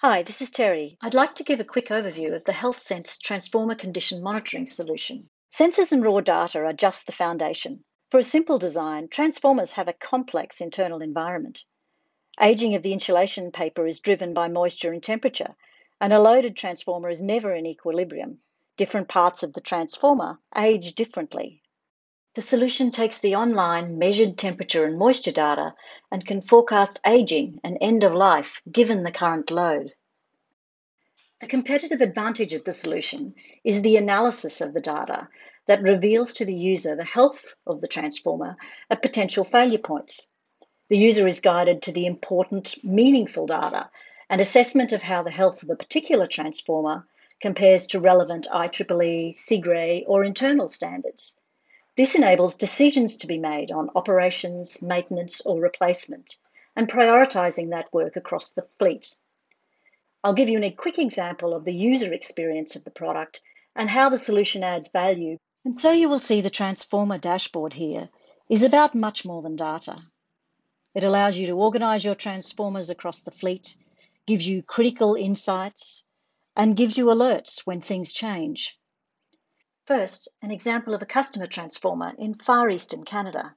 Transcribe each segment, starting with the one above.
Hi, this is Terry. I'd like to give a quick overview of the HealthSense Transformer Condition Monitoring solution. Sensors and raw data are just the foundation. For a simple design, transformers have a complex internal environment. Aging of the insulation paper is driven by moisture and temperature, and a loaded transformer is never in equilibrium. Different parts of the transformer age differently. The solution takes the online measured temperature and moisture data and can forecast aging and end of life given the current load. The competitive advantage of the solution is the analysis of the data that reveals to the user the health of the transformer at potential failure points. The user is guided to the important, meaningful data and assessment of how the health of a particular transformer compares to relevant IEEE, SIGRE, or internal standards. This enables decisions to be made on operations, maintenance, or replacement, and prioritising that work across the fleet. I'll give you a quick example of the user experience of the product and how the solution adds value. And so you will see the transformer dashboard here is about much more than data. It allows you to organise your transformers across the fleet, gives you critical insights, and gives you alerts when things change. First, an example of a customer transformer in Far Eastern Canada.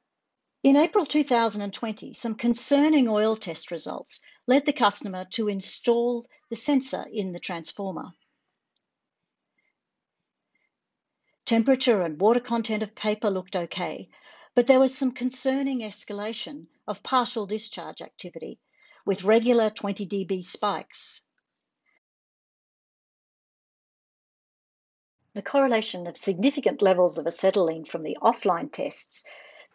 In April 2020, some concerning oil test results led the customer to install the sensor in the transformer. Temperature and water content of paper looked okay, but there was some concerning escalation of partial discharge activity with regular 20 dB spikes. The correlation of significant levels of acetylene from the offline tests,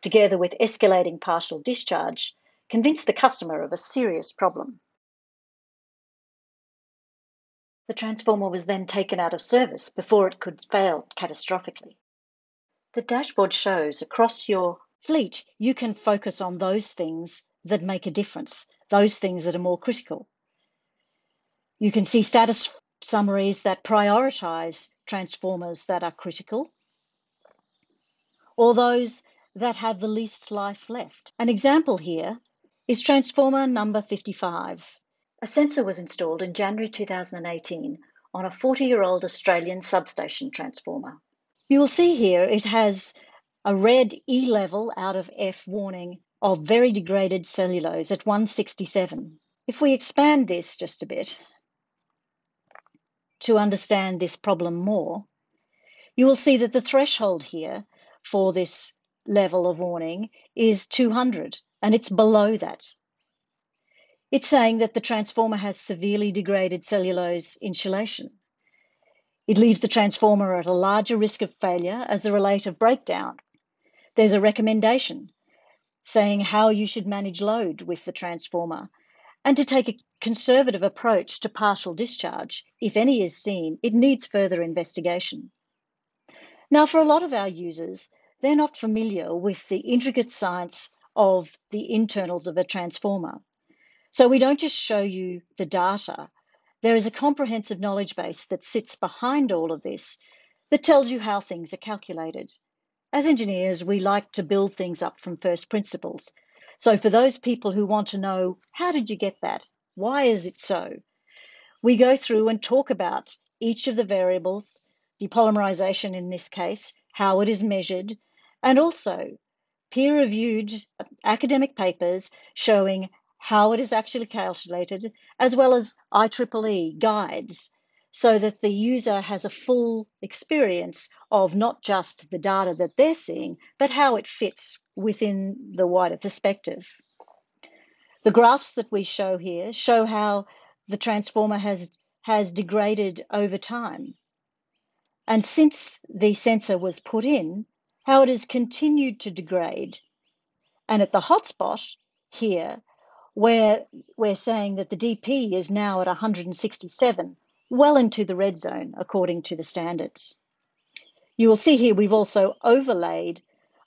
together with escalating partial discharge, convinced the customer of a serious problem. The transformer was then taken out of service before it could fail catastrophically. The dashboard shows across your fleet, you can focus on those things that make a difference, those things that are more critical. You can see status summaries that prioritise transformers that are critical, or those that have the least life left. An example here is transformer number 55. A sensor was installed in January 2018 on a 40-year-old Australian substation transformer. You will see here it has a red E level out of F warning of very degraded cellulose at 167. If we expand this just a bit to understand this problem more, you will see that the threshold here for this level of warning is 200, and it's below that. It's saying that the transformer has severely degraded cellulose insulation. It leaves the transformer at a larger risk of failure as a relate of breakdown. There's a recommendation saying how you should manage load with the transformer and to take a conservative approach to partial discharge. If any is seen, it needs further investigation. Now, for a lot of our users, they're not familiar with the intricate science of the internals of a transformer. So we don't just show you the data. There is a comprehensive knowledge base that sits behind all of this that tells you how things are calculated. As engineers, we like to build things up from first principles. So for those people who want to know, how did you get that? Why is it so? We go through and talk about each of the variables, depolymerization in this case, how it is measured, and also peer-reviewed academic papers showing how it is actually calculated, as well as IEEE guides, so that the user has a full experience of not just the data that they're seeing, but how it fits within the wider perspective. The graphs that we show here show how the transformer has degraded over time. And since the sensor was put in, how it has continued to degrade. And at the hotspot here, where we're saying that the DP is now at 167, well into the red zone according to the standards. You will see here we've also overlaid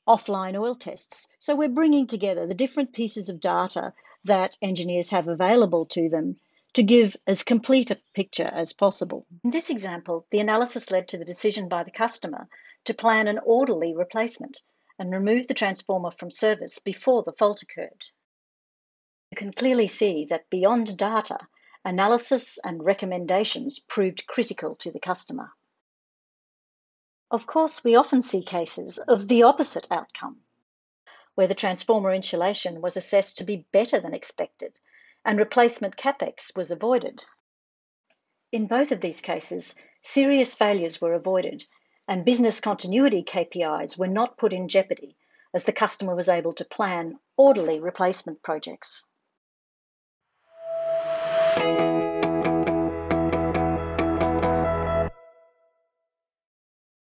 offline oil tests. So we're bringing together the different pieces of data that engineers have available to them to give as complete a picture as possible. In this example, the analysis led to the decision by the customer to plan an orderly replacement and remove the transformer from service before the fault occurred. You can clearly see that beyond data, analysis and recommendations proved critical to the customer. Of course, we often see cases of the opposite outcome, where the transformer insulation was assessed to be better than expected and replacement capex was avoided. In both of these cases, serious failures were avoided and business continuity KPIs were not put in jeopardy as the customer was able to plan orderly replacement projects.